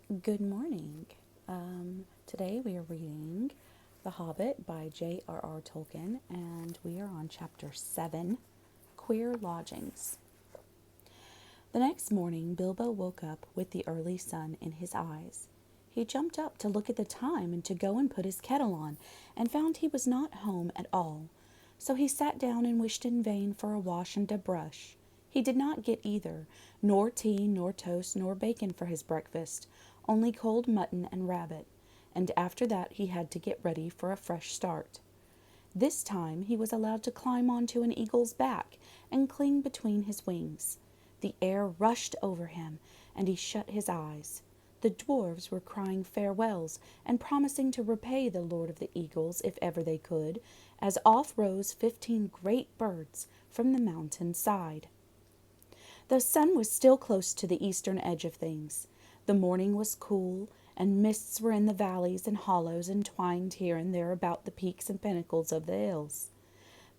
Good morning. Today we are reading The Hobbit by J.R.R. Tolkien, and we are on chapter 7, Queer Lodgings. The next morning, Bilbo woke up with the early sun in his eyes. He jumped up to look at the time and to go and put his kettle on, and found he was not home at all. So he sat down and wished in vain for a wash and a brush. He did not get either, nor tea, nor toast, nor bacon for his breakfast, only cold mutton and rabbit, and after that he had to get ready for a fresh start. This time he was allowed to climb onto an eagle's back and cling between his wings. The air rushed over him, and he shut his eyes. The dwarves were crying farewells and promising to repay the Lord of the Eagles if ever they could, as off rose 15 great birds from the mountain side. The sun was still close to the eastern edge of things. The morning was cool, and mists were in the valleys and hollows entwined here and there about the peaks and pinnacles of the hills.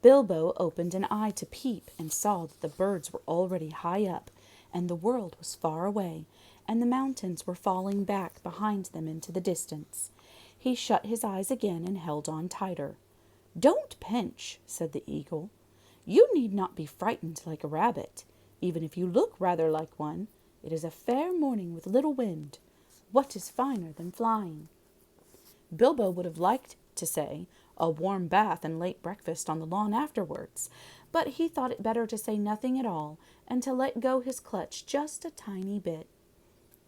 Bilbo opened an eye to peep and saw that the birds were already high up, and the world was far away, and the mountains were falling back behind them into the distance. He shut his eyes again and held on tighter. "Don't pinch," said the eagle. "You need not be frightened like a rabbit. Even if you look rather like one, it is a fair morning with little wind. What is finer than flying?" Bilbo would have liked to say, a warm bath and late breakfast on the lawn afterwards, but he thought it better to say nothing at all and to let go his clutch just a tiny bit.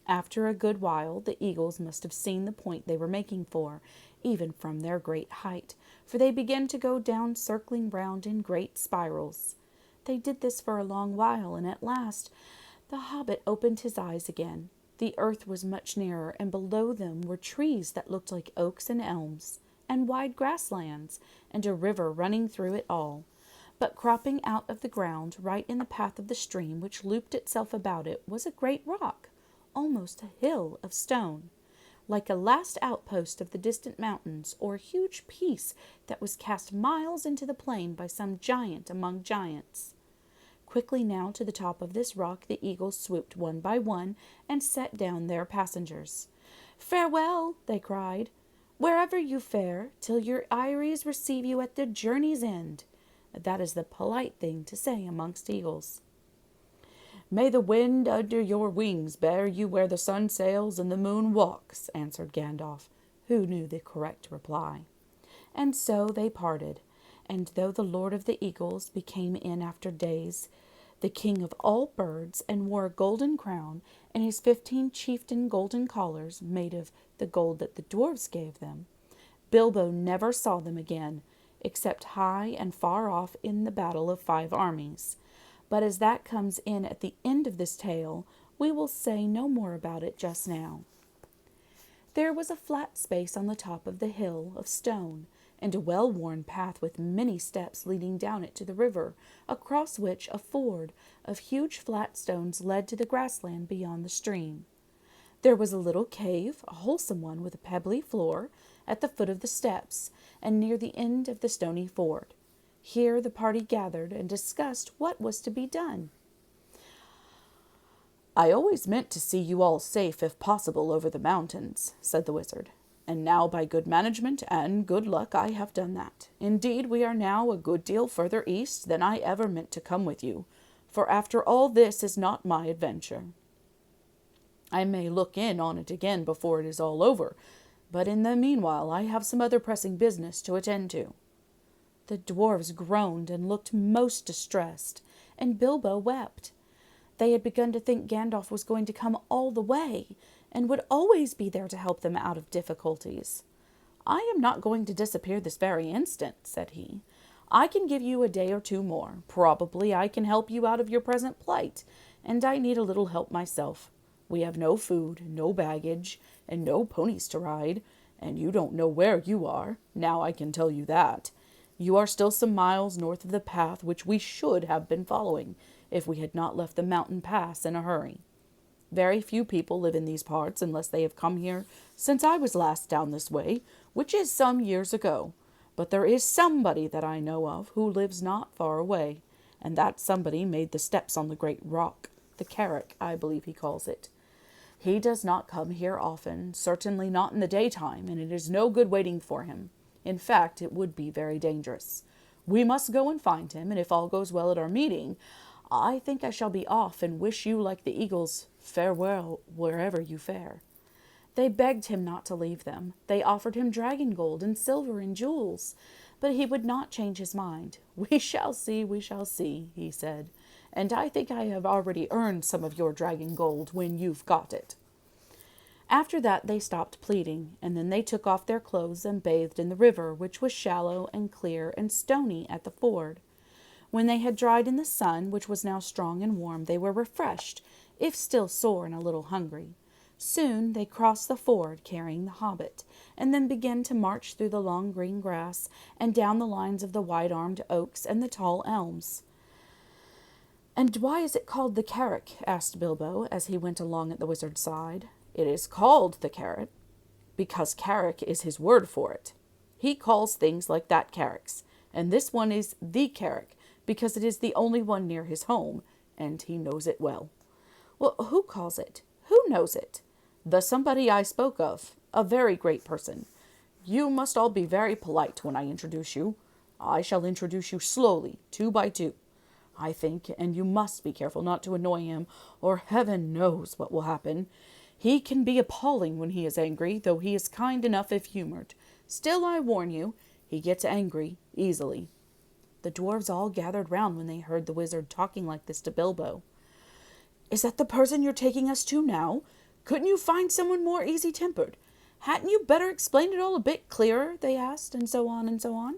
After a good while, the eagles must have seen the point they were making for, even from their great height, for they began to go down circling round in great spirals. They did this for a long while, and at last the hobbit opened his eyes again. The earth was much nearer, and below them were trees that looked like oaks and elms, and wide grasslands, and a river running through it all. But cropping out of the ground, right in the path of the stream which looped itself about it, was a great rock, almost a hill of stone, like a last outpost of the distant mountains, or a huge piece that was cast miles into the plain by some giant among giants. Quickly now to the top of this rock the eagles swooped one by one and set down their passengers. "Farewell," they cried, "wherever you fare, till your eyries receive you at the journey's end." That is the polite thing to say amongst eagles. "May the wind under your wings bear you where the sun sails and the moon walks," answered Gandalf, who knew the correct reply. And so they parted, and though the Lord of the Eagles became in after days the king of all birds, and wore a golden crown, and his 15 chieftain golden collars made of the gold that the dwarves gave them, Bilbo never saw them again, except high and far off in the battle of 5 armies. But as that comes in at the end of this tale, we will say no more about it just now. There was a flat space on the top of the hill of stone, and a well-worn path with many steps leading down it to the river, across which a ford of huge flat stones led to the grassland beyond the stream. There was a little cave, a wholesome one with a pebbly floor, at the foot of the steps, and near the end of the stony ford. Here the party gathered and discussed what was to be done. "I always meant to see you all safe, if possible, over the mountains," said the wizard. "And now, by good management and good luck, I have done that. Indeed, we are now a good deal further east than I ever meant to come with you, for after all this is not my adventure. I may look in on it again before it is all over, but in the meanwhile I have some other pressing business to attend to." The dwarves groaned and looked most distressed, and Bilbo wept. They had begun to think Gandalf was going to come all the way, and would always be there to help them out of difficulties. "I am not going to disappear this very instant," said he. "I can give you a day or 2 more. Probably I can help you out of your present plight, and I need a little help myself. We have no food, no baggage, and no ponies to ride, and you don't know where you are. Now I can tell you that. You are still some miles north of the path which we should have been following, if we had not left the mountain pass in a hurry. Very few people live in these parts unless they have come here since I was last down this way, which is some years ago. But there is somebody that I know of who lives not far away, and that somebody made the steps on the great rock, the Carrick, I believe he calls it. He does not come here often, certainly not in the daytime, and it is no good waiting for him. In fact, it would be very dangerous. We must go and find him, and if all goes well at our meeting, I think I shall be off and wish you, like the eagles, farewell wherever you fare." They begged him not to leave them. They offered him dragon gold and silver and jewels, but he would not change his mind. We shall see, he said, "and I think I have already earned some of your dragon gold when you've got it." After that they stopped pleading, and then they took off their clothes and bathed in the river, which was shallow and clear and stony at the ford. When they had dried in the sun, which was now strong and warm, they were refreshed, if still sore and a little hungry. Soon they crossed the ford, carrying the Hobbit, and then began to march through the long green grass and down the lines of the wide-armed oaks and the tall elms. "And why is it called the Carrick?" asked Bilbo, as he went along at the wizard's side. "It is called the Carrick because Carrick is his word for it. He calls things like that carricks, and this one is the Carrick because it is the only one near his home, and he knows it well." "Well, who calls it? Who knows it?" "The somebody I spoke of, a very great person. You must all be very polite when I introduce you. I shall introduce you slowly, 2 by 2. I think, and you must be careful not to annoy him, or heaven knows what will happen. He can be appalling when he is angry, though he is kind enough if humored. Still, I warn you, he gets angry easily." The dwarves all gathered round when they heard the wizard talking like this to Bilbo. "Is that the person you're taking us to now? Couldn't you find someone more easy-tempered? Hadn't you better explain it all a bit clearer?" they asked, and so on and so on.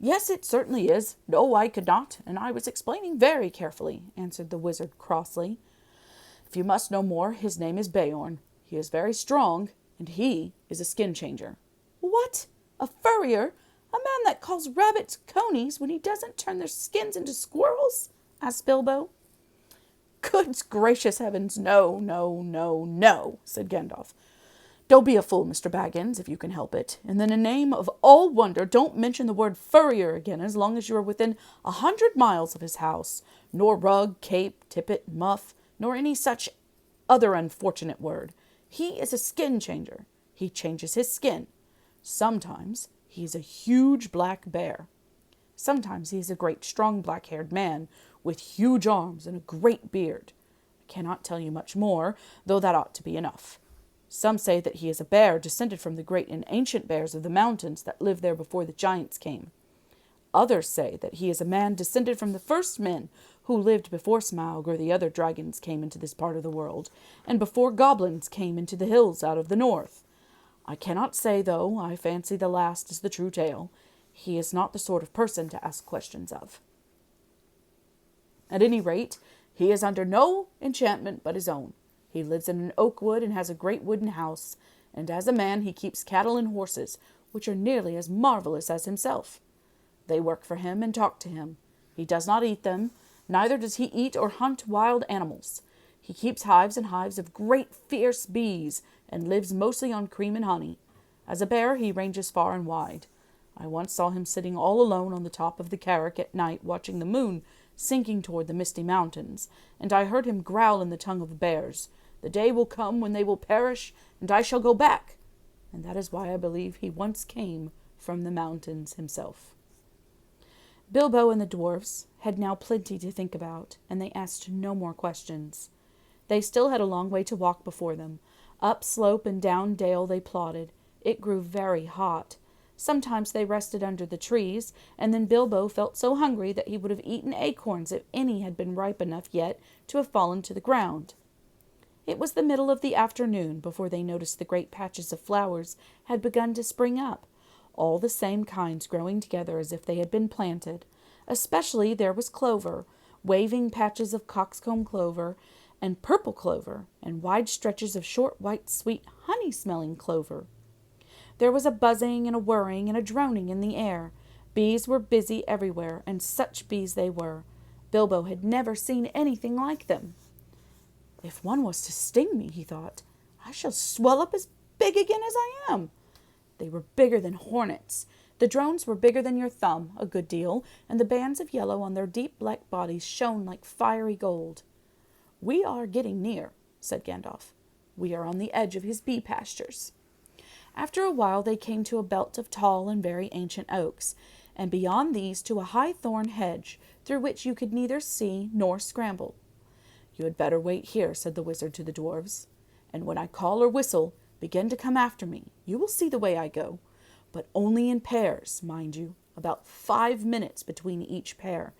"Yes, it certainly is. No, I could not, and I was explaining very carefully," answered the wizard crossly. "If you must know more, his name is Beorn. He is very strong, and he is a skin-changer." "What? A furrier? A man that calls rabbits conies when he doesn't turn their skins into squirrels?" asked Bilbo. "Good gracious heavens, no, no, no, no," said Gandalf. "Don't be a fool, Mr. Baggins, if you can help it. And in the name of all wonder, don't mention the word furrier again as long as you are within 100 miles of his house, nor rug, cape, tippet, muff, nor any such other unfortunate word. He is a skin changer. He changes his skin. Sometimes he is a huge black bear. Sometimes he is a great, strong, black-haired man with huge arms and a great beard. I cannot tell you much more, though that ought to be enough. Some say that he is a bear descended from the great and ancient bears of the mountains that lived there before the giants came. Others say that he is a man descended from the first men who lived before Smaug or the other dragons came into this part of the world, and before goblins came into the hills out of the north. I cannot say, though. I fancy the last is the true tale. He is not the sort of person to ask questions of. At any rate, he is under no enchantment but his own. He lives in an oak wood and has a great wooden house, and as a man he keeps cattle and horses, which are nearly as marvelous as himself. They work for him and talk to him. He does not eat them, neither does he eat or hunt wild animals. He keeps hives and hives of great fierce bees, and lives mostly on cream and honey. As a bear he ranges far and wide. I once saw him sitting all alone on the top of the Carrick at night watching the moon sinking toward the misty mountains, and I heard him growl in the tongue of bears, "The day will come when they will perish, and I shall go back." And that is why I believe he once came from the mountains himself. Bilbo and the dwarfs had now plenty to think about, and they asked no more questions. They still had a long way to walk before them. Up slope and down dale they plodded. It grew very hot. Sometimes they rested under the trees, and then Bilbo felt so hungry that he would have eaten acorns if any had been ripe enough yet to have fallen to the ground. It was the middle of the afternoon before they noticed the great patches of flowers had begun to spring up, all the same kinds growing together as if they had been planted. Especially there was clover, waving patches of coxcomb clover, and purple clover, and wide stretches of short, white, sweet, honey-smelling clover. There was a buzzing and a whirring and a droning in the air. Bees were busy everywhere, and such bees they were. Bilbo had never seen anything like them. "If one was to sting me," he thought, "I shall swell up as big again as I am." They were bigger than hornets. The drones were bigger than your thumb, a good deal, and the bands of yellow on their deep black bodies shone like fiery gold. "We are getting near," said Gandalf. We are on the edge of his bee pastures." After a while they came to a belt of tall and very ancient oaks, and beyond these to a high thorn hedge, through which you could neither see nor scramble. "You had better wait here," said the wizard to the dwarfs, "and when I call or whistle, begin to come after me. You will see the way I go, but only in pairs, mind you, about 5 minutes between each pair.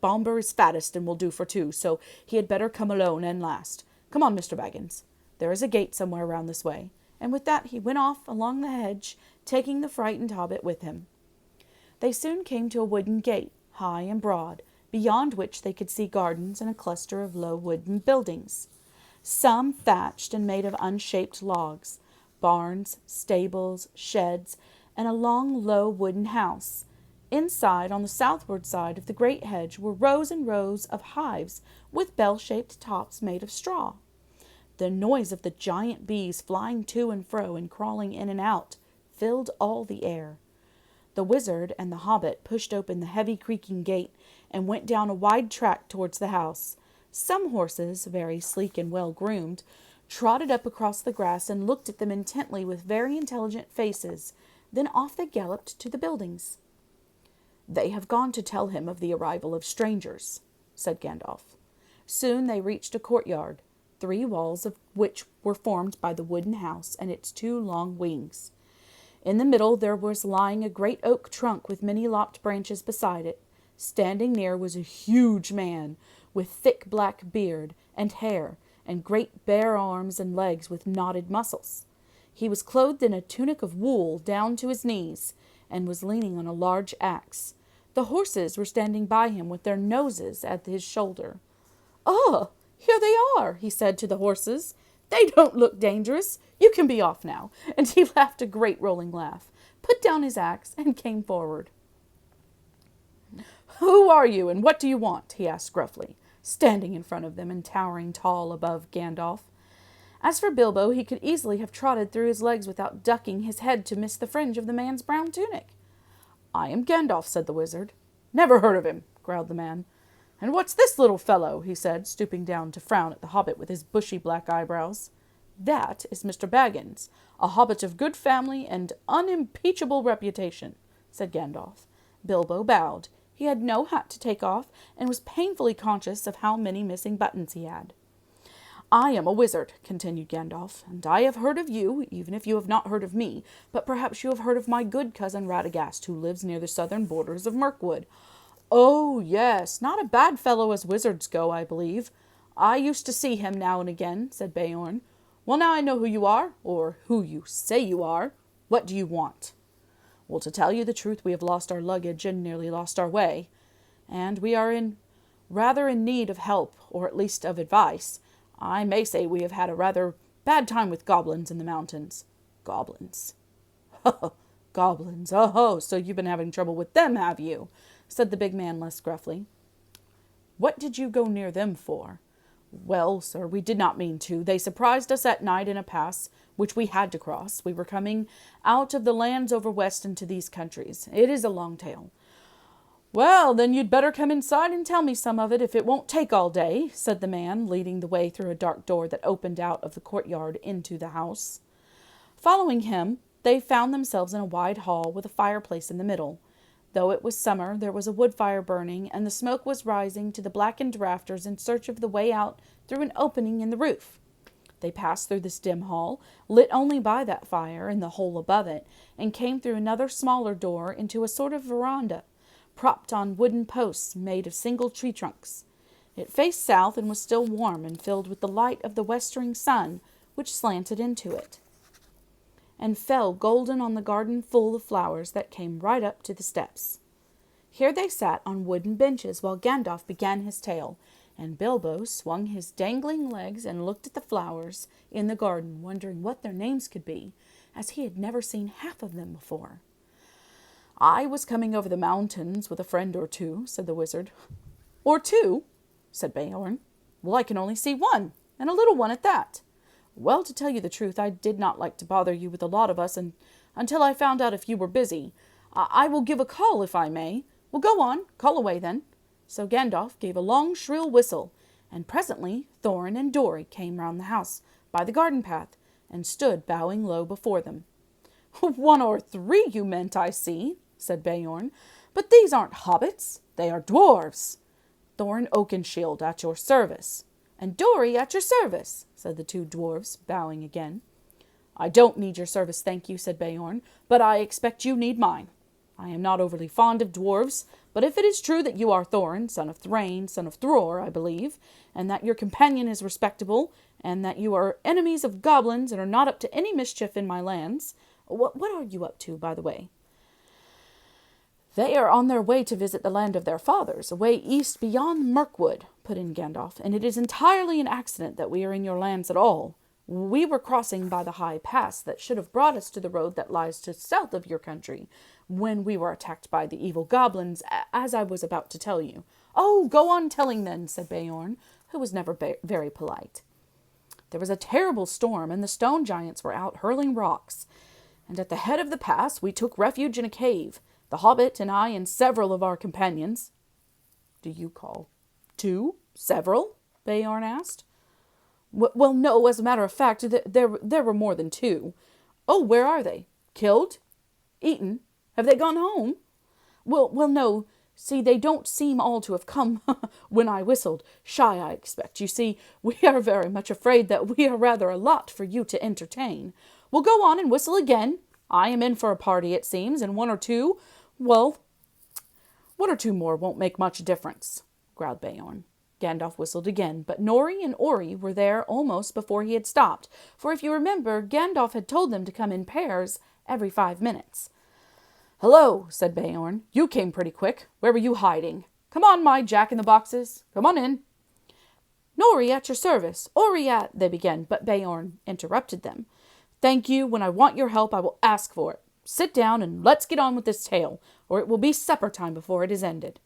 Bomber is fattest and will do for 2, so he had better come alone and last. Come on, Mr. Baggins. There is a gate somewhere round this way." And with that he went off along the hedge, taking the frightened hobbit with him. They soon came to a wooden gate, high and broad, beyond which they could see gardens and a cluster of low wooden buildings, some thatched and made of unshaped logs, barns, stables, sheds, and a long, low wooden house. Inside, on the southward side of the great hedge, were rows and rows of hives with bell-shaped tops made of straw. The noise of the giant bees flying to and fro and crawling in and out filled all the air. The wizard and the hobbit pushed open the heavy creaking gate and went down a wide track towards the house. Some horses, very sleek and well groomed, trotted up across the grass and looked at them intently with very intelligent faces. Then off they galloped to the buildings. "They have gone to tell him of the arrival of strangers," said Gandalf. Soon they reached a courtyard, 3 walls of which were formed by the wooden house and its 2 long wings. In the middle there was lying a great oak trunk with many lopped branches beside it. Standing near was a huge man with thick black beard and hair and great bare arms and legs with knotted muscles. He was clothed in a tunic of wool down to his knees and was leaning on a large axe. The horses were standing by him with their noses at his shoulder. "Oh, here they are," he said to the horses. "They don't look dangerous. You can be off now." And he laughed a great rolling laugh, put down his axe, and came forward. "Who are you, and what do you want?" he asked gruffly, standing in front of them and towering tall above Gandalf. As for Bilbo, he could easily have trotted through his legs without ducking his head to miss the fringe of the man's brown tunic. "I am Gandalf," said the wizard. "Never heard of him," growled the man. "And what's this little fellow?" he said, stooping down to frown at the hobbit with his bushy black eyebrows. "That is Mr. Baggins, a hobbit of good family and unimpeachable reputation," said Gandalf. Bilbo bowed. He had no hat to take off, and was painfully conscious of how many missing buttons he had. "I am a wizard," continued Gandalf, "and I have heard of you, even if you have not heard of me, but perhaps you have heard of my good cousin Radagast, who lives near the southern borders of Mirkwood." "Oh, yes, not a bad fellow as wizards go, I believe. I used to see him now and again," said Beorn. "Well, now I know who you are, or who you say you are. What do you want?" "Well, to tell you the truth, we have lost our luggage and nearly lost our way, and we are rather in need of help, or at least of advice. I may say we have had a rather bad time with goblins in the mountains." "Goblins?" "Goblins, oh, so you've been having trouble with them, have you?" said the big man less gruffly. "What did you go near them for?" "Well, sir, we did not mean to. They surprised us at night in a pass, which we had to cross. We were coming out of the lands over west into these countries. It is a long tale." "Well, then you'd better come inside and tell me some of it, if it won't take all day," said the man, leading the way through a dark door that opened out of the courtyard into the house. Following him, they found themselves in a wide hall with a fireplace in the middle. Though it was summer, there was a wood fire burning, and the smoke was rising to the blackened rafters in search of the way out through an opening in the roof. They passed through this dim hall, lit only by that fire and the hole above it, and came through another smaller door into a sort of veranda, propped on wooden posts made of single tree trunks. It faced south and was still warm and filled with the light of the westering sun, which slanted into it and fell golden on the garden full of flowers that came right up to the steps. Here they sat on wooden benches while Gandalf began his tale, and Bilbo swung his dangling legs and looked at the flowers in the garden, wondering what their names could be, as he had never seen half of them before. "I was coming over the mountains with a friend or two," said the wizard. "Or two?" said Beorn. "Well, I can only see one, and a little one at that." "Well, to tell you the truth, I did not like to bother you with a lot of us until I found out if you were busy. I will give a call if I may." "Well, go on, call away then." So Gandalf gave a long shrill whistle, and presently Thorin and Dori came round the house, by the garden path, and stood bowing low before them. 1 or 3 you meant, I see, said Beorn. But these aren't hobbits, they are dwarves. Thorin Oakenshield at your service. And Dori at your service, said the 2 dwarves, bowing again. I don't need your service, thank you, said Beorn, but I expect you need mine. I am not overly fond of dwarves, but if it is true that you are Thorin, son of Thrain, son of Thror, I believe, and that your companion is respectable, and that you are enemies of goblins and are not up to any mischief in my lands, what are you up to, by the way? They are on their way to visit the land of their fathers, away east beyond Mirkwood, put in Gandalf, and it is entirely an accident that we are in your lands at all. We were crossing by the high pass that should have brought us to the road that lies to south of your country, when we were attacked by the evil goblins, as I was about to tell you. Oh, go on telling then, said Beorn, who was never very polite. There was a terrible storm, and the stone giants were out hurling rocks. And at the head of the pass we took refuge in a cave, the Hobbit and I and several of our companions. Do you call 2 several? Beorn asked. Well, no, as a matter of fact, there were more than 2. Oh, where are they? Killed? Eaten? Have they gone home? Well, no. See, they don't seem all to have come when I whistled. Shy, I expect. You see, we are very much afraid that we are rather a lot for you to entertain. Well, go on and whistle again. I am in for a party, it seems, and 1 or 2, well, 1 or 2 more won't make much difference, growled Beorn. Gandalf whistled again, but Nori and Ori were there almost before he had stopped, for if you remember, Gandalf had told them to come in pairs every 5 minutes. Hello, said Beorn. You came pretty quick. Where were you hiding? Come on, my jack-in-the-boxes. Come on in. Nori at your service. Ori at, they began, but Beorn interrupted them. Thank you. When I want your help, I will ask for it. Sit down and let's get on with this tale, or it will be supper time before it is ended.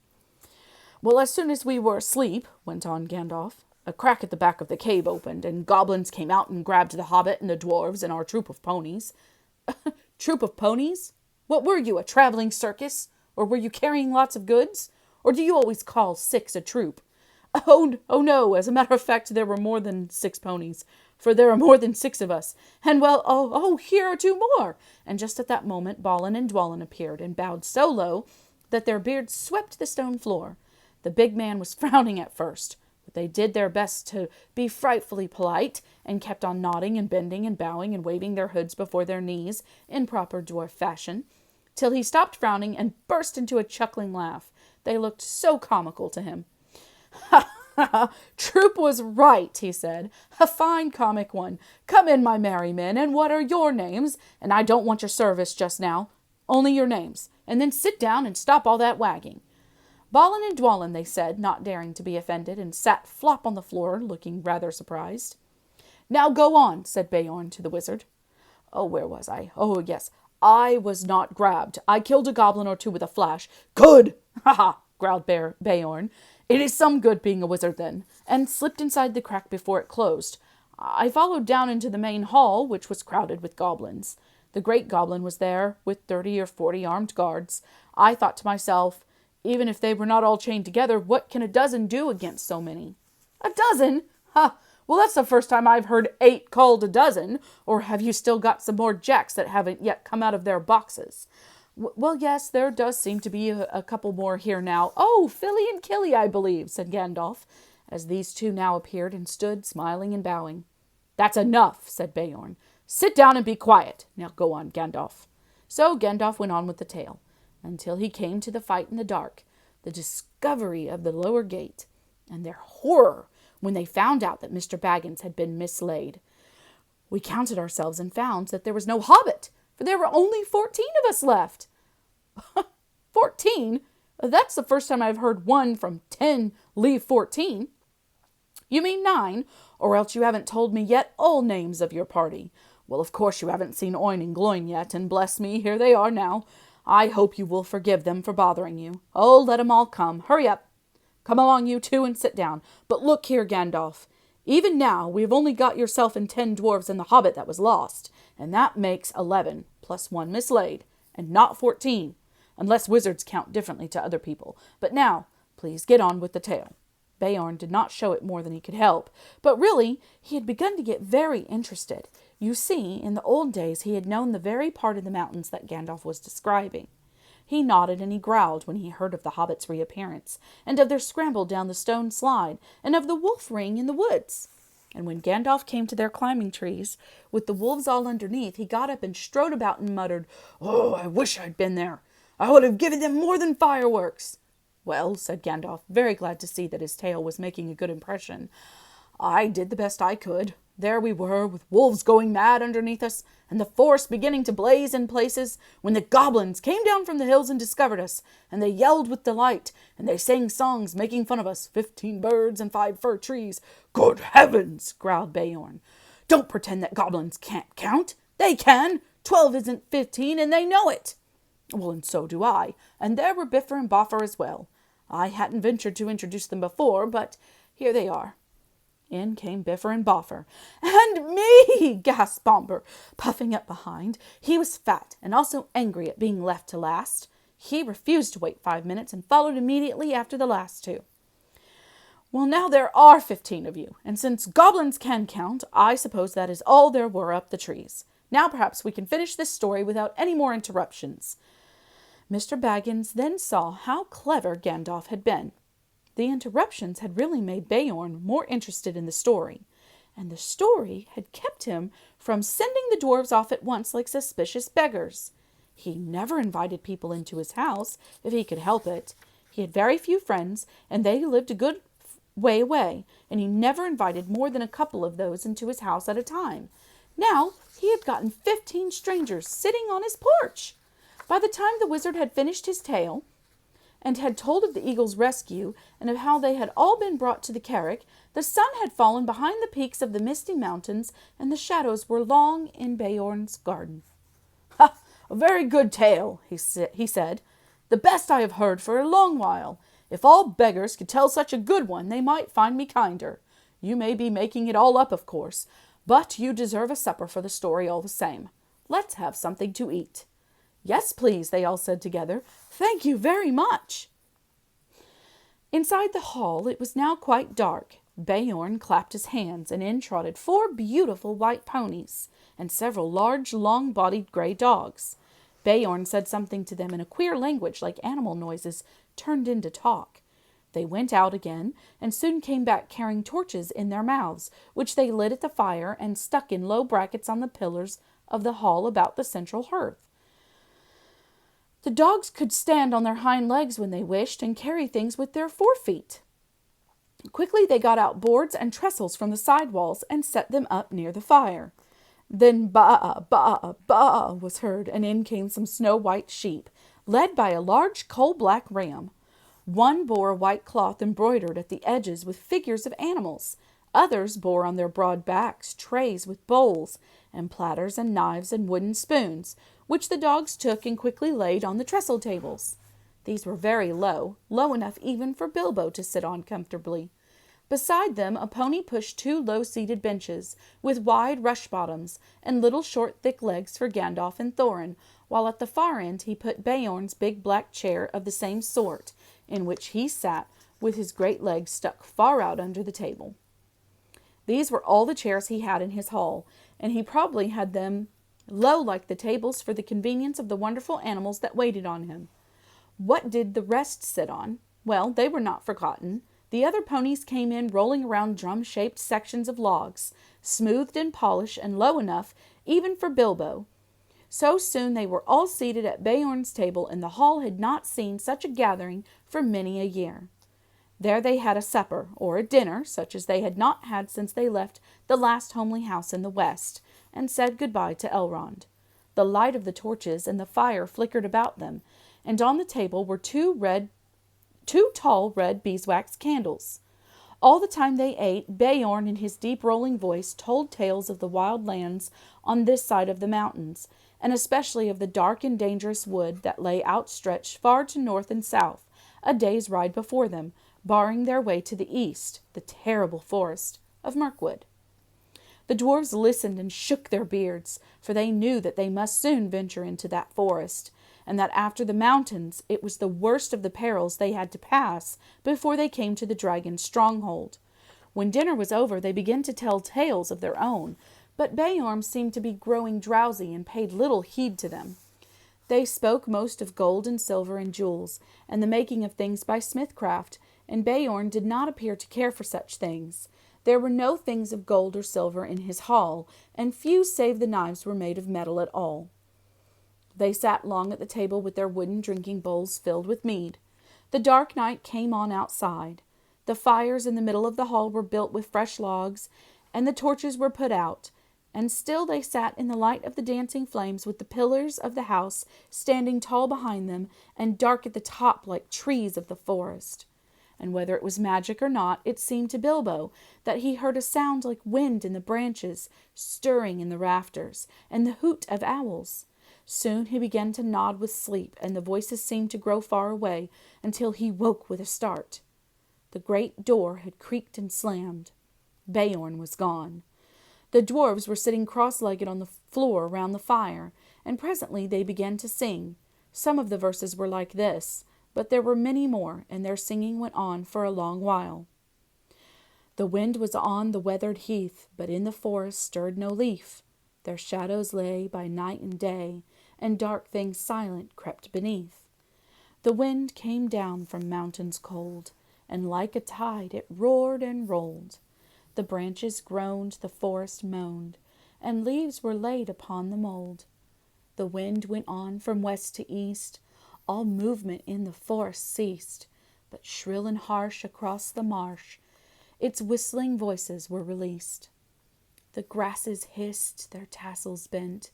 Well, as soon as we were asleep, went on Gandalf, a crack at the back of the cave opened, and goblins came out and grabbed the Hobbit and the dwarves and our troop of ponies. Troop of ponies? What were you, a traveling circus? Or were you carrying lots of goods? Or do you always call 6 a troop? Oh no, as a matter of fact, there were more than 6 ponies, for there are more than 6 of us. And well, here are 2 more. And just at that moment, Balin and Dwalin appeared and bowed so low that their beards swept the stone floor. The big man was frowning at first, but they did their best to be frightfully polite and kept on nodding and bending and bowing and waving their hoods before their knees in proper dwarf fashion, till he stopped frowning and burst into a chuckling laugh. They looked so comical to him. Ha ha! Troop was right, he said. A fine comic one. Come in, my merry men, and what are your names? And I don't want your service just now, only your names. And then sit down and stop all that wagging. Balin and Dwalin, they said, not daring to be offended, and sat flop on the floor, looking rather surprised. Now go on, said Beorn to the wizard. Oh, where was I? Oh, yes. I was not grabbed. I killed a goblin or 2 with a flash. Good! Ha ha! Growled Beorn. It is some good being a wizard then, and slipped inside the crack before it closed. I followed down into the main hall, which was crowded with goblins. The great goblin was there, with 30 or 40 armed guards. I thought to myself, even if they were not all chained together, what can a dozen do against so many? A dozen? Ha! Well, that's the first time I've heard 8 called a dozen. Or have you still got some more jacks that haven't yet come out of their boxes? Well, yes, there does seem to be a couple more here now. Oh, Philly and Killy, I believe, said Gandalf, as these 2 now appeared and stood smiling and bowing. That's enough, said Beorn. Sit down and be quiet. Now go on, Gandalf. So Gandalf went on with the tale, until he came to the fight in the dark, the discovery of the lower gate, and their horror when they found out that Mr. Baggins had been mislaid. We counted ourselves and found that there was no Hobbit, for there were only 14 of us left. 14? That's the first time I've heard 1 from 10 leave 14. You mean 9, or else you haven't told me yet all names of your party. Well, of course you haven't seen Oin and Gloin yet, and bless me, here they are now. I hope you will forgive them for bothering you. Oh, let 'em all come. Hurry up. Come along, you 2, and sit down. But look here, Gandalf. Even now, we've only got yourself and 10 dwarves and the Hobbit that was lost, and that makes 11, plus 1 mislaid, and not 14, unless wizards count differently to other people. But now, please get on with the tale. Beorn did not show it more than he could help, but really he had begun to get very interested. You see, in the old days he had known the very part of the mountains that Gandalf was describing. He nodded and he growled when he heard of the hobbits' reappearance, and of their scramble down the stone slide, and of the wolf ring in the woods. And when Gandalf came to their climbing trees, with the wolves all underneath, he got up and strode about and muttered, "Oh, I wish I'd been there. I would have given them more than fireworks." "Well," said Gandalf, very glad to see that his tale was making a good impression, "I did the best I could. There we were, with wolves going mad underneath us, and the forest beginning to blaze in places, when the goblins came down from the hills and discovered us, and they yelled with delight, and they sang songs making fun of us, 15 birds and 5 fir trees. "Good heavens," growled Beorn. "Don't pretend that goblins can't count. They can. 12 isn't 15, and they know it." "Well, and so do I. And there were Bifur and Bofur as well. I hadn't ventured to introduce them before, but here they are." In came Bifur and Bofur. "And me!" gasped Bombur, puffing up behind. He was fat and also angry at being left to last. He refused to wait 5 minutes and followed immediately after the last two. "Well, now there are 15 of you, and since goblins can count, I suppose that is all there were up the trees. Now perhaps we can finish this story without any more interruptions." Mr. Baggins then saw how clever Gandalf had been. The interruptions had really made Beorn more interested in the story, and the story had kept him from sending the dwarves off at once like suspicious beggars. He never invited people into his house if he could help it. He had very few friends, and they lived a good way away, and he never invited more than a couple of those into his house at a time. Now he had gotten 15 strangers sitting on his porch. By the time the wizard had finished his tale, and had told of the eagle's rescue, and of how they had all been brought to the Carrick, the sun had fallen behind the peaks of the misty mountains, and the shadows were long in Beorn's garden. "Ha! A very good tale," he said. "The best I have heard for a long while. If all beggars could tell such a good one, they might find me kinder. You may be making it all up, of course, but you deserve a supper for the story all the same. Let's have something to eat." "Yes, please," they all said together. "Thank you very much." Inside the hall it was now quite dark. Beorn clapped his hands, and in trotted 4 beautiful white ponies, and several large, long-bodied grey dogs. Beorn said something to them in a queer language like animal noises turned into talk. They went out again, and soon came back carrying torches in their mouths, which they lit at the fire and stuck in low brackets on the pillars of the hall about the central hearth. The dogs could stand on their hind legs when they wished, and carry things with their forefeet. Quickly they got out boards and trestles from the side walls and set them up near the fire. Then baa, baa, baa was heard, and in came some snow-white sheep, led by a large coal-black ram. One bore a white cloth embroidered at the edges with figures of animals. Others bore on their broad backs trays with bowls and platters and knives and wooden spoons, which the dogs took and quickly laid on the trestle tables. These were very low, low enough even for Bilbo to sit on comfortably. Beside them a pony pushed 2 low-seated benches, with wide rush-bottoms, and little short thick legs for Gandalf and Thorin, while at the far end he put Beorn's big black chair of the same sort, in which he sat with his great legs stuck far out under the table. These were all the chairs he had in his hall, and he probably had them low like the tables for the convenience of the wonderful animals that waited on him. What did the rest sit on? Well, they were not forgotten. The other ponies came in rolling around drum-shaped sections of logs, smoothed and polished and low enough even for Bilbo. So soon they were all seated at Beorn's table, and the hall had not seen such a gathering for many a year. There they had a supper, or a dinner, such as they had not had since they left the last homely house in the west, and said good-bye to Elrond. The light of the torches and the fire flickered about them, and on the table were 2 tall red beeswax candles. All the time they ate, Beorn in his deep rolling voice told tales of the wild lands on this side of the mountains, and especially of the dark and dangerous wood that lay outstretched far to north and south, a day's ride before them, barring their way to the east, the terrible forest of Mirkwood. The dwarves listened and shook their beards, for they knew that they must soon venture into that forest, and that after the mountains it was the worst of the perils they had to pass before they came to the dragon's stronghold. When dinner was over, they began to tell tales of their own, but Beorn seemed to be growing drowsy and paid little heed to them. They spoke most of gold and silver and jewels, and the making of things by smithcraft, and Beorn did not appear to care for such things. There were no things of gold or silver in his hall, and few save the knives were made of metal at all. They sat long at the table with their wooden drinking bowls filled with mead. The dark night came on outside. The fires in the middle of the hall were built with fresh logs, and the torches were put out, and still they sat in the light of the dancing flames, with the pillars of the house standing tall behind them and dark at the top like trees of the forest. And whether it was magic or not, it seemed to Bilbo that he heard a sound like wind in the branches, stirring in the rafters, and the hoot of owls. Soon he began to nod with sleep, and the voices seemed to grow far away, until he woke with a start. The great door had creaked and slammed. Beorn was gone. The dwarves were sitting cross-legged on the floor round the fire, and presently they began to sing. Some of the verses were like this, but there were many more, and their singing went on for a long while. The wind was on the weathered heath, but in the forest stirred no leaf. Their shadows lay by night and day, and dark things silent crept beneath. The wind came down from mountains cold, and like a tide it roared and rolled. The branches groaned, the forest moaned, and leaves were laid upon the mould. The wind went on from west to east, all movement in the forest ceased, but shrill and harsh across the marsh its whistling voices were released. The grasses hissed, their tassels bent,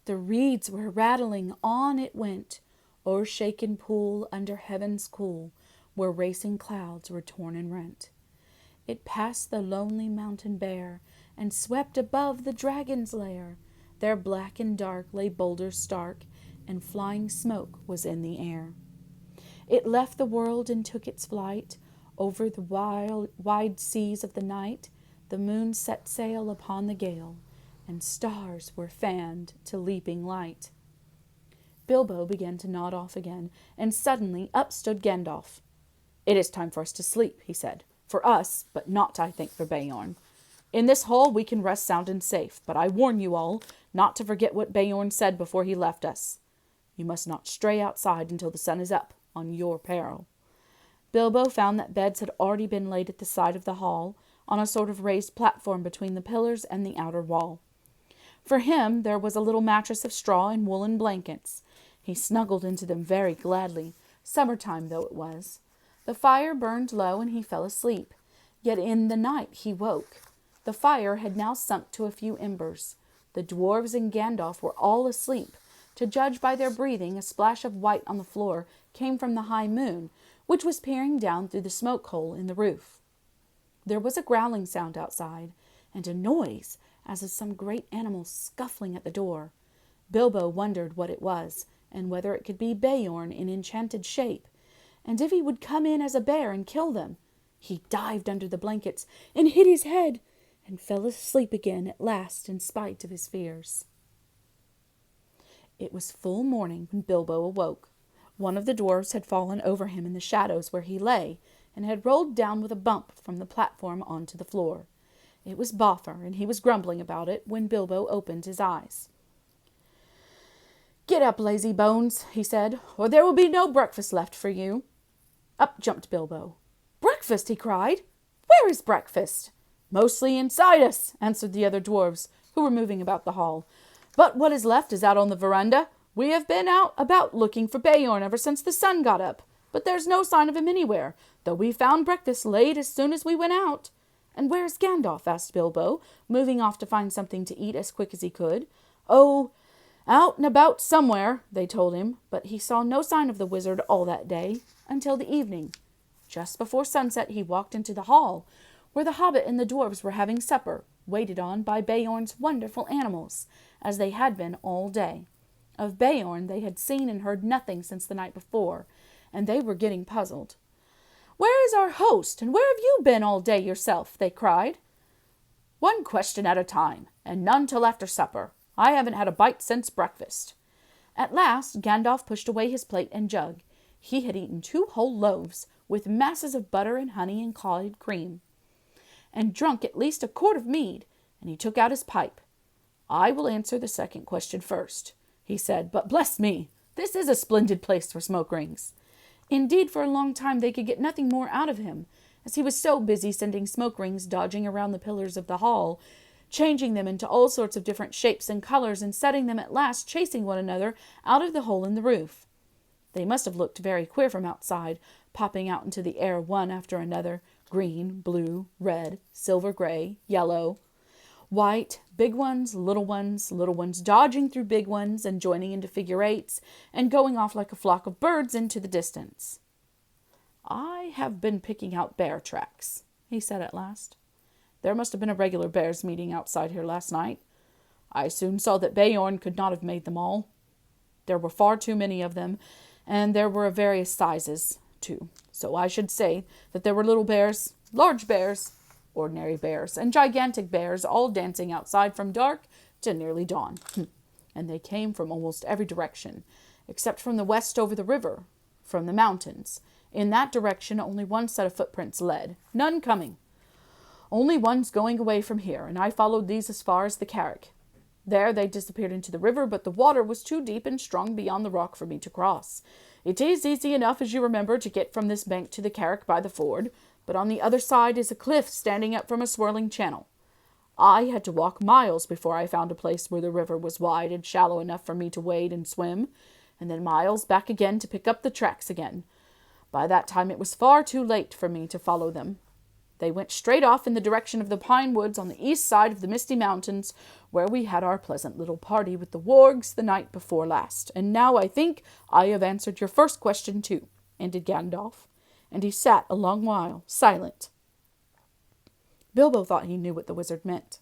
the reeds were rattling, on it went, o'er shaken pool, under heaven's cool, where racing clouds were torn and rent. It passed the lonely mountain bare, and swept above the dragon's lair. There black and dark lay boulders stark, and flying smoke was in the air. It left the world and took its flight over the wide seas of the night. The moon set sail upon the gale, and stars were fanned to leaping light. Bilbo began to nod off again, and suddenly up stood Gandalf. "It is time for us to sleep," he said. "For us, but not, I think, for Beorn. In this hall we can rest sound and safe, but I warn you all not to forget what Beorn said before he left us. You must not stray outside until the sun is up, on your peril." Bilbo found that beds had already been laid at the side of the hall, on a sort of raised platform between the pillars and the outer wall. For him there was a little mattress of straw and woolen blankets. He snuggled into them very gladly, summer-time though it was. The fire burned low, and he fell asleep. Yet in the night he woke. The fire had now sunk to a few embers. The dwarves and Gandalf were all asleep. To judge by their breathing, a splash of white on the floor came from the high moon, which was peering down through the smoke hole in the roof. There was a growling sound outside, and a noise as of some great animal scuffling at the door. Bilbo wondered what it was, and whether it could be Beorn in enchanted shape, and if he would come in as a bear and kill them. He dived under the blankets and hid his head, and fell asleep again at last in spite of his fears. It was full morning when Bilbo awoke. One of the dwarves had fallen over him in the shadows where he lay, and had rolled down with a bump from the platform onto the floor. It was Boffer, and he was grumbling about it when Bilbo opened his eyes. "Get up, lazy bones," he said, "or there will be no breakfast left for you." Up jumped Bilbo. "Breakfast!" he cried. "Where is breakfast?" "Mostly inside us," answered the other dwarves, who were moving about the hall. "But what is left is out on the veranda. We have been out about looking for Beorn ever since the sun got up, but there's no sign of him anywhere, though we found breakfast laid as soon as we went out." "And where's Gandalf?" asked Bilbo, moving off to find something to eat as quick as he could. "Oh, out and about somewhere," they told him, but he saw no sign of the wizard all that day, until the evening. Just before sunset he walked into the hall, where the Hobbit and the dwarves were having supper, waited on by Beorn's wonderful animals, as they had been all day. Of Beorn they had seen and heard nothing since the night before, and they were getting puzzled. "Where is our host, and where have you been all day yourself?" they cried. "One question at a time, and none till after supper. I haven't had a bite since breakfast." At last Gandalf pushed away his plate and jug. He had eaten 2 whole loaves, with masses of butter and honey and clotted cream, and drunk at least a quart of mead, and he took out his pipe. "I will answer the second question first," he said, "but bless me, this is a splendid place for smoke rings." Indeed, for a long time they could get nothing more out of him, as he was so busy sending smoke rings dodging around the pillars of the hall, changing them into all sorts of different shapes and colors, and setting them at last chasing one another out of the hole in the roof. They must have looked very queer from outside, popping out into the air one after another, green, blue, red, silver gray, yellow, white, big ones, little ones dodging through big ones and joining into figure eights and going off like a flock of birds into the distance. "I have been picking out bear tracks," he said at last. "There must have been a regular bears' meeting outside here last night. I soon saw that Beorn could not have made them all. There were far too many of them, and there were of various sizes, too. So I should say that there were little bears, large bears, ordinary bears, and gigantic bears, all dancing outside from dark to nearly dawn. And they came from almost every direction, except from the west over the river, from the mountains. In that direction only one set of footprints led, none coming. Only ones going away from here, and I followed these as far as the Carrick. There they disappeared into the river, but the water was too deep and strong beyond the rock for me to cross. It is easy enough, as you remember, to get from this bank to the Carrick by the ford, but on the other side is a cliff standing up from a swirling channel. I had to walk miles before I found a place where the river was wide and shallow enough for me to wade and swim, and then miles back again to pick up the tracks again. By that time it was far too late for me to follow them. They went straight off in the direction of the pine woods on the east side of the Misty Mountains, where we had our pleasant little party with the wargs the night before last. And now I think I have answered your first question too," ended Gandalf, and he sat a long while, silent. Bilbo thought he knew what the wizard meant.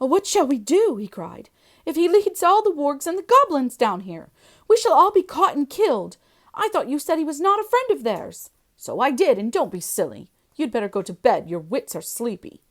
"Oh, what shall we do?" he cried. "If he leads all the wargs and the goblins down here, we shall all be caught and killed. I thought you said he was not a friend of theirs." "So I did, and don't be silly. You'd better go to bed. Your wits are sleepy."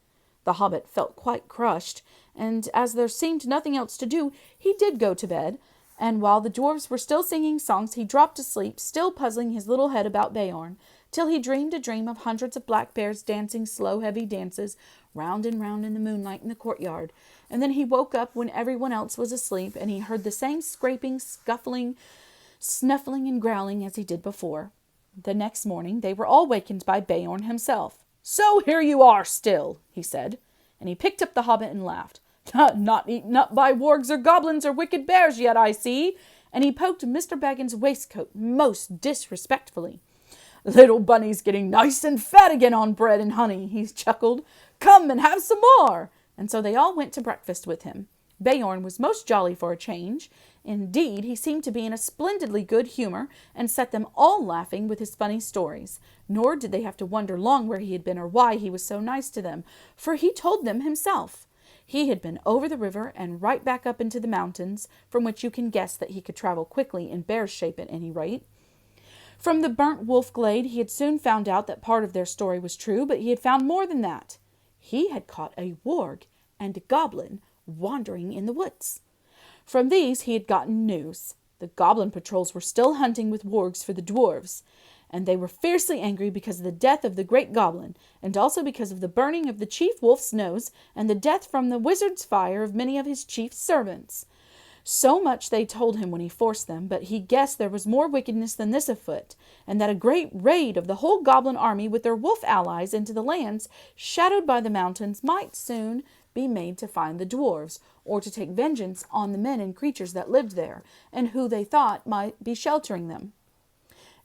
The hobbit felt quite crushed, and as there seemed nothing else to do, he did go to bed, and while the dwarves were still singing songs, he dropped asleep, still puzzling his little head about Beorn, till he dreamed a dream of hundreds of black bears dancing slow, heavy dances round and round in the moonlight in the courtyard. And then he woke up when everyone else was asleep, and he heard the same scraping, scuffling, snuffling, and growling as he did before. The next morning they were all wakened by Beorn himself. "So here you are still," he said, and he picked up the hobbit and laughed. "Not eaten up by wargs or goblins or wicked bears yet, I see," and he poked Mr. Baggin's waistcoat most disrespectfully. "Little Bunny's getting nice and fat again on bread and honey," he chuckled. "Come and have some more." And so they all went to breakfast with him. Beorn was most jolly for a change. Indeed, he seemed to be in a splendidly good humor, and set them all laughing with his funny stories. Nor did they have to wonder long where he had been or why he was so nice to them, for he told them himself. He had been over the river and right back up into the mountains, from which you can guess that he could travel quickly in bear's shape at any rate. From the burnt wolf glade he had soon found out that part of their story was true, but he had found more than that. He had caught a warg and a goblin wandering in the woods. From these he had gotten news. The goblin patrols were still hunting with wargs for the dwarves, and they were fiercely angry because of the death of the great goblin, and also because of the burning of the chief wolf's nose, and the death from the wizard's fire of many of his chief's servants. So much they told him when he forced them, but he guessed there was more wickedness than this afoot, and that a great raid of the whole goblin army with their wolf allies into the lands shadowed by the mountains might soon be made to find the dwarves, or to take vengeance on the men and creatures that lived there, and who they thought might be sheltering them.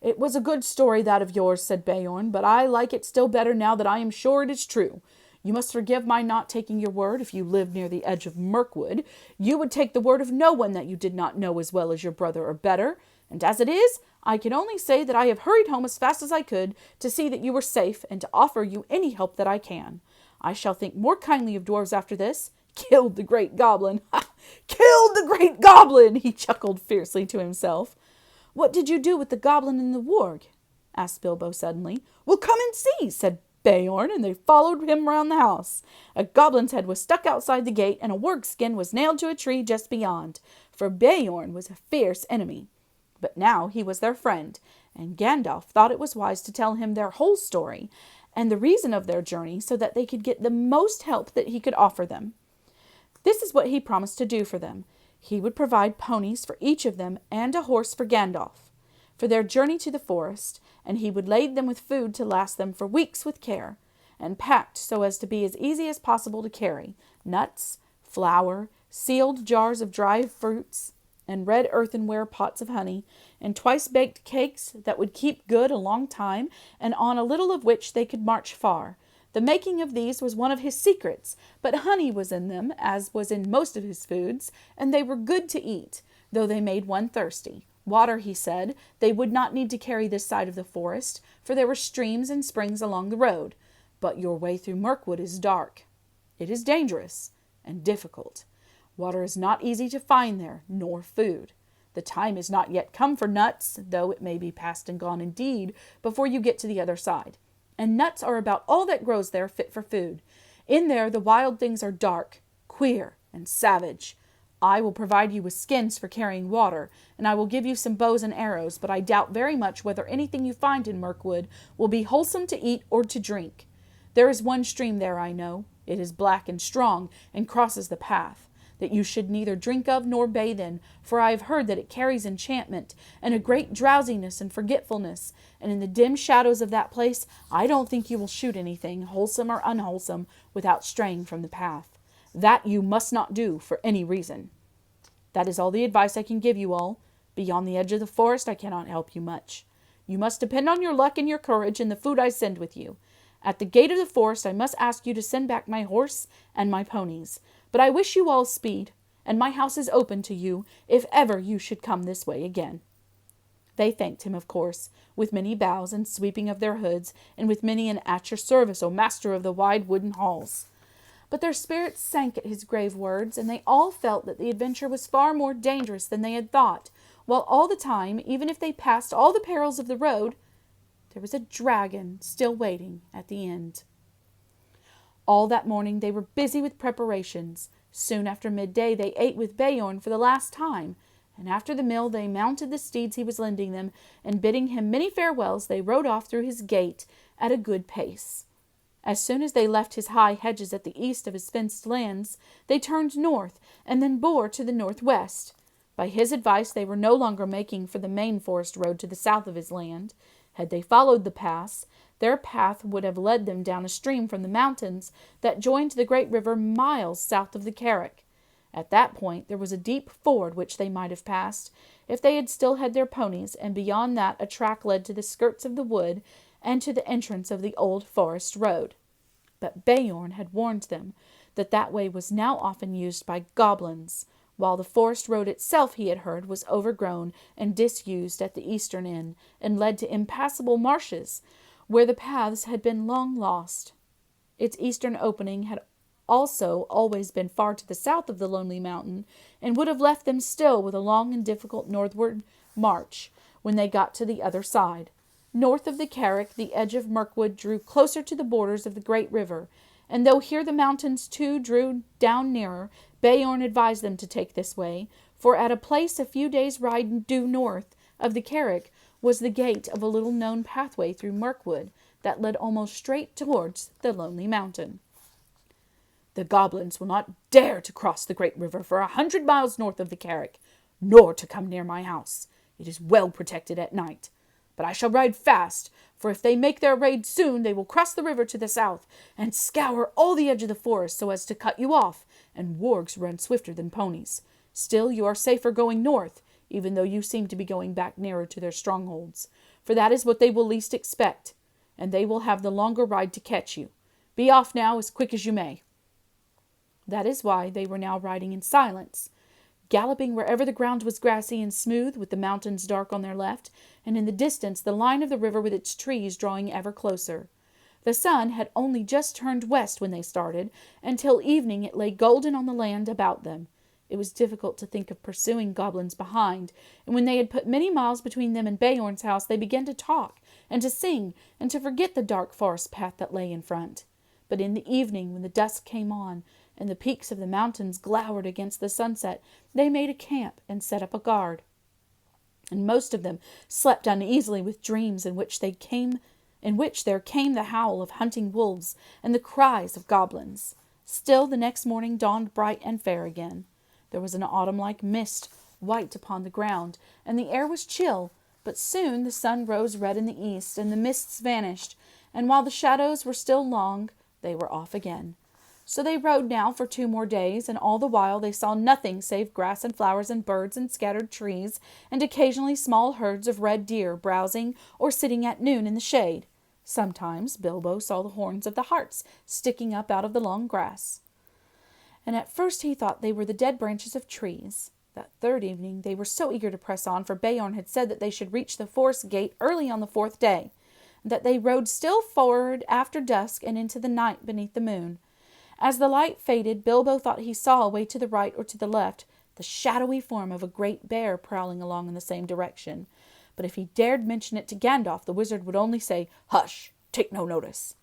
"It was a good story, that of yours," said Beorn, "but I like it still better now that I am sure it is true. You must forgive my not taking your word. If you lived near the edge of Mirkwood, you would take the word of no one that you did not know as well as your brother, or better. And as it is, I can only say that I have hurried home as fast as I could to see that you were safe, and to offer you any help that I can. I shall think more kindly of dwarves after this. Killed the great goblin! Ha! Killed the great goblin!" He chuckled fiercely to himself. "What did you do with the goblin and the warg?" asked Bilbo suddenly. "Well, come and see," said Beorn, and they followed him round the house. A goblin's head was stuck outside the gate, and a warg's skin was nailed to a tree just beyond. for Beorn was a fierce enemy. But now he was their friend, and Gandalf thought it was wise to tell him their whole story and the reason of their journey so that they could get the most help that he could offer them. This is what he promised to do for them. He would provide ponies for each of them and a horse for Gandalf for their journey to the forest, and he would lade them with food to last them for weeks with care, and packed so as to be as easy as possible to carry, nuts, flour, sealed jars of dried fruits, and red earthenware pots of honey, and twice-baked cakes that would keep good a long time, and on a little of which they could march far. The making of these was one of his secrets, but honey was in them, as was in most of his foods, and they were good to eat, though they made one thirsty. Water, he said, they would not need to carry this side of the forest, for there were streams and springs along the road. But your way through Mirkwood is dark. It is dangerous and difficult. Water is not easy to find there, nor food. The time is not yet come for nuts, though it may be past and gone indeed, before you get to the other side. And nuts are about all that grows there fit for food. In there the wild things are dark, queer, and savage. I will provide you with skins for carrying water, and I will give you some bows and arrows, but I doubt very much whether anything you find in Mirkwood will be wholesome to eat or to drink. There is one stream there, I know. It is black and strong, and crosses the path, that you should neither drink of nor bathe in, for I have heard that it carries enchantment, and a great drowsiness and forgetfulness, and in the dim shadows of that place I don't think you will shoot anything, wholesome or unwholesome, without straying from the path. That you must not do for any reason. That is all the advice I can give you all. Beyond the edge of the forest I cannot help you much. You must depend on your luck and your courage and the food I send with you. At the gate of the forest I must ask you to send back my horse and my ponies. But I wish you all speed, and my house is open to you if ever you should come this way again. They thanked him, of course, with many bows and sweeping of their hoods, and with many an "at your service, O master of the wide wooden halls." But their spirits sank at his grave words, and they all felt that the adventure was far more dangerous than they had thought, while all the time, even if they passed all the perils of the road, there was a dragon still waiting at the end. All that morning they were busy with preparations. Soon after midday they ate with Beorn for the last time, and after the meal they mounted the steeds he was lending them, and bidding him many farewells, they rode off through his gate at a good pace. As soon as they left his high hedges at the east of his fenced lands, they turned north, and then bore to the northwest. By his advice they were no longer making for the main forest road to the south of his land. Had they followed the pass, their path would have led them down a stream from the mountains that joined the great river miles south of the Carrick. At that point there was a deep ford which they might have passed, if they had still had their ponies, and beyond that a track led to the skirts of the wood, and to the entrance of the old forest road. But Beorn had warned them that that way was now often used by goblins, while the forest road itself, he had heard, was overgrown and disused at the eastern end, and led to impassable marshes, where the paths had been long lost. Its eastern opening had also always been far to the south of the lonely mountain, and would have left them still with a long and difficult northward march when they got to the other side. North of the Carrick, the edge of Mirkwood drew closer to the borders of the great river, and though here the mountains too drew down nearer, Beorn advised them to take this way, for at a place a few days' ride due north of the Carrick was the gate of a little-known pathway through Mirkwood that led almost straight towards the lonely mountain. "The goblins will not dare to cross the great river for 100 miles north of the Carrick, nor to come near my house. It is well protected at night. But I shall ride fast, for if they make their raid soon, they will cross the river to the south, and scour all the edge of the forest so as to cut you off, and wargs run swifter than ponies. Still, you are safer going north, even though you seem to be going back nearer to their strongholds, for that is what they will least expect, and they will have the longer ride to catch you. Be off now as quick as you may." That is why they were now riding in silence, galloping wherever the ground was grassy and smooth, with the mountains dark on their left, and in the distance the line of the river with its trees drawing ever closer. The sun had only just turned west when they started, and till evening it lay golden on the land about them. It was difficult to think of pursuing goblins behind, and when they had put many miles between them and Beorn's house, they began to talk and to sing and to forget the dark forest path that lay in front. But in the evening, when the dusk came on, and the peaks of the mountains glowered against the sunset, they made a camp and set up a guard. And most of them slept uneasily with dreams in which there came the howl of hunting wolves and the cries of goblins. Still the next morning dawned bright and fair again. There was an autumn-like mist white upon the ground, and the air was chill, but soon the sun rose red in the east, and the mists vanished, and while the shadows were still long, they were off again. So they rode now for 2 more days, and all the while they saw nothing save grass and flowers and birds and scattered trees, and occasionally small herds of red deer browsing or sitting at noon in the shade. Sometimes Bilbo saw the horns of the harts sticking up out of the long grass, and at first he thought they were the dead branches of trees. That 3rd evening they were so eager to press on, for Beorn had said that they should reach the forest gate early on the 4th day, that they rode still forward after dusk and into the night beneath the moon. As the light faded, Bilbo thought he saw away to the right or to the left the shadowy form of a great bear prowling along in the same direction. But if he dared mention it to Gandalf, the wizard would only say, "Hush! Take no notice."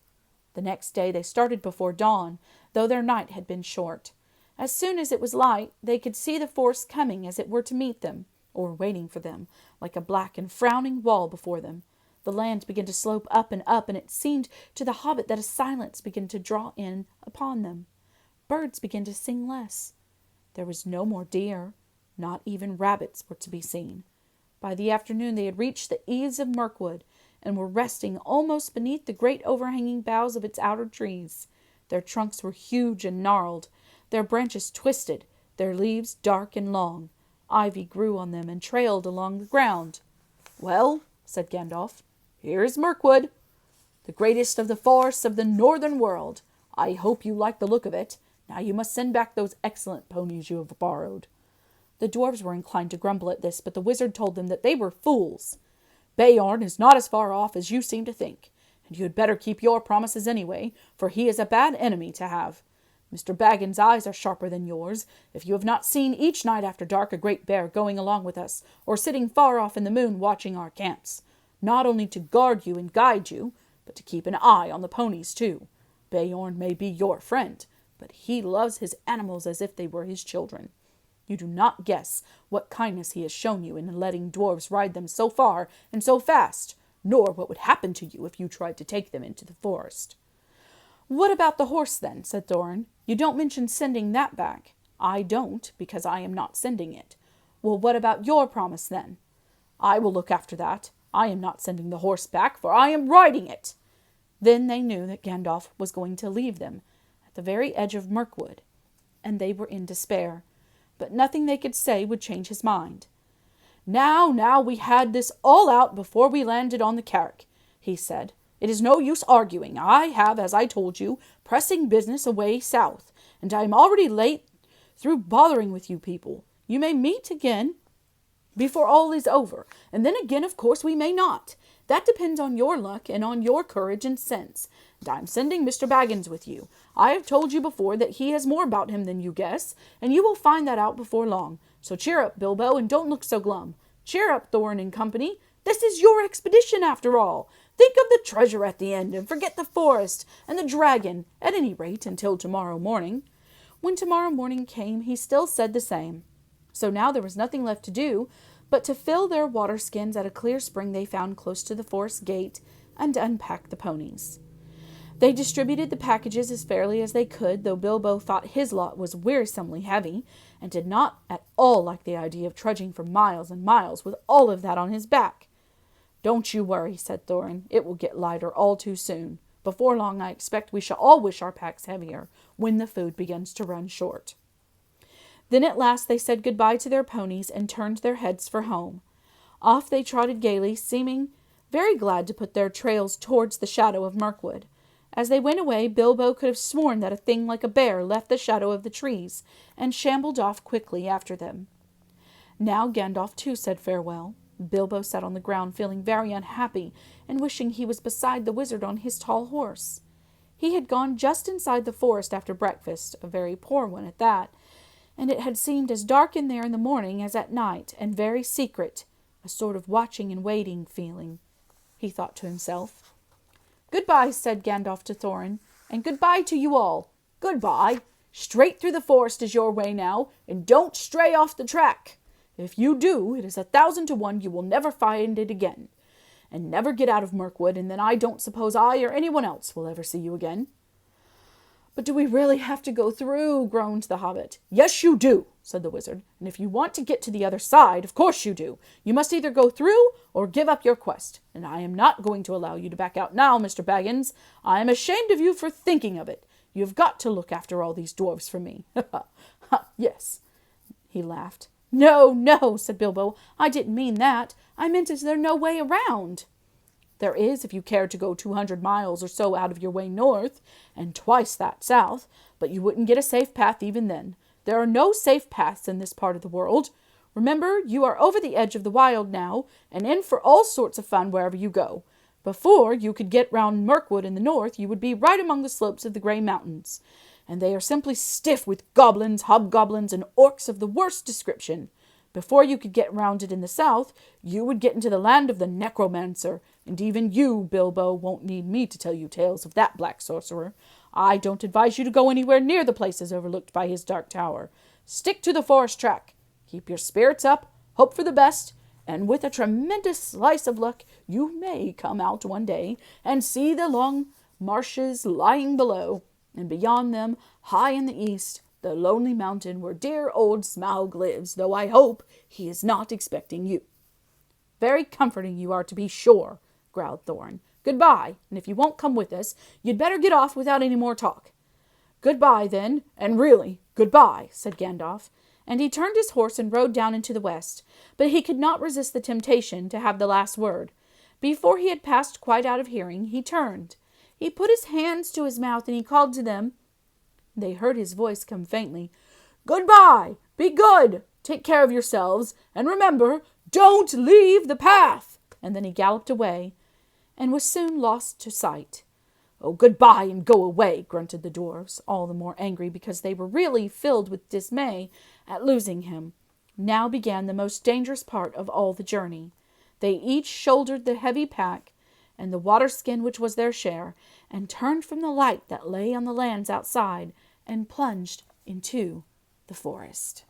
The next day they started before dawn, though their night had been short. As soon as it was light, they could see the forest coming as it were to meet them, or waiting for them, like a black and frowning wall before them. The land began to slope up, and it seemed to the hobbit that a silence began to draw in upon them. Birds began to sing less. There was no more deer. Not even rabbits were to be seen. By the afternoon they had reached the eaves of Mirkwood, and were resting almost beneath the great overhanging boughs of its outer trees. Their trunks were huge and gnarled, their branches twisted, their leaves dark and long. Ivy grew on them and trailed along the ground. "Well," said Gandalf, "here is Mirkwood, the greatest of the forests of the northern world. I hope you like the look of it. Now you must send back those excellent ponies you have borrowed." The dwarves were inclined to grumble at this, but the wizard told them that they were fools. "Beorn is not as far off as you seem to think, and you had better keep your promises anyway, for he is a bad enemy to have. Mr. Baggins' eyes are sharper than yours. If you have not seen each night after dark a great bear going along with us, or sitting far off in the moon watching our camps, not only to guard you and guide you, but to keep an eye on the ponies too. Beorn may be your friend, but he loves his animals as if they were his children. You do not guess what kindness he has shown you in letting dwarves ride them so far and so fast, nor what would happen to you if you tried to take them into the forest." "What about the horse, then?" said Thorin. "You don't mention sending that back." "I don't, because I am not sending it." "Well, what about your promise, then?" "I will look after that. I am not sending the horse back, for I am riding it." Then they knew that Gandalf was going to leave them at the very edge of Mirkwood, and they were in despair. But nothing they could say would change his mind. Now, we had this all out before we landed on the Carrick," he said. "It is no use arguing. I have, as I told you, pressing business away south, and I am already late through bothering with you people. You may meet again before all is over, and then again, of course, we may not. That depends on your luck and on your courage and sense. And I'm sending Mr. Baggins with you. I have told you before that he has more about him than you guess, and you will find that out before long. So cheer up, Bilbo, and don't look so glum. Cheer up, Thorin and company. This is your expedition, after all. Think of the treasure at the end, and forget the forest and the dragon, at any rate, until tomorrow morning." When tomorrow morning came, he still said the same. So now there was nothing left to do but to fill their water skins at a clear spring they found close to the forest gate, and unpack the ponies. They distributed the packages as fairly as they could, though Bilbo thought his lot was wearisomely heavy, and did not at all like the idea of trudging for miles and miles with all of that on his back. "Don't you worry," said Thorin. "It will get lighter all too soon. Before long, I expect we shall all wish our packs heavier when the food begins to run short." Then at last they said goodbye to their ponies and turned their heads for home. Off they trotted gaily, seeming very glad to put their trails towards the shadow of Mirkwood. As they went away, Bilbo could have sworn that a thing like a bear left the shadow of the trees and shambled off quickly after them. Now Gandalf too said farewell. Bilbo sat on the ground feeling very unhappy and wishing he was beside the wizard on his tall horse. He had gone just inside the forest after breakfast, a very poor one at that, and it had seemed as dark in there in the morning as at night, and very secret, a sort of watching and waiting feeling. He thought to himself. "Goodbye," said Gandalf to Thorin, "and goodbye to you all. Goodbye. Straight through the forest is your way now, and don't stray off the track. If you do, it is 1,000 to 1 you will never find it again, and never get out of Mirkwood, and then I don't suppose I or anyone else will ever see you again." "But do we really have to go through?" groaned the hobbit. "Yes, you do," said the wizard. "And if you want to get to the other side, of course you do. You must either go through or give up your quest. And I am not going to allow you to back out now, Mr. Baggins. I am ashamed of you for thinking of it. You have got to look after all these dwarfs for me." "Yes," he laughed. "No, no," said Bilbo. "I didn't mean that. I meant is there no way around?" "There is, if you cared to go 200 miles or so out of your way north, and twice that south, but you wouldn't get a safe path even then. There are no safe paths in this part of the world. Remember, you are over the edge of the wild now, and in for all sorts of fun wherever you go. Before you could get round Mirkwood in the north, you would be right among the slopes of the Grey Mountains, and they are simply stiff with goblins, hobgoblins, and orcs of the worst description. Before you could get round it in the south, you would get into the land of the necromancer, and even you, Bilbo, won't need me to tell you tales of that black sorcerer. I don't advise you to go anywhere near the places overlooked by his dark tower. Stick to the forest track. Keep your spirits up, hope for the best, and with a tremendous slice of luck, you may come out one day and see the long marshes lying below, and beyond them, high in the east, the lonely mountain where dear old Smaug lives, though I hope he is not expecting you." "Very comforting you are, to be sure," growled Thorin. "Goodbye, and if you won't come with us, you'd better get off without any more talk." "Goodbye, then, and really, goodbye," said Gandalf, and he turned his horse and rode down into the west, but he could not resist the temptation to have the last word. Before he had passed quite out of hearing, he turned. He put his hands to his mouth, and he called to them. They heard his voice come faintly. "Goodbye! Be good! Take care of yourselves, and remember, don't leave the path!" And then he galloped away, and was soon lost to sight. "Oh, goodbye and go away," grunted the dwarfs, all the more angry because they were really filled with dismay at losing him. Now began the most dangerous part of all the journey. They each shouldered the heavy pack and the water-skin which was their share, and turned from the light that lay on the lands outside, and plunged into the forest.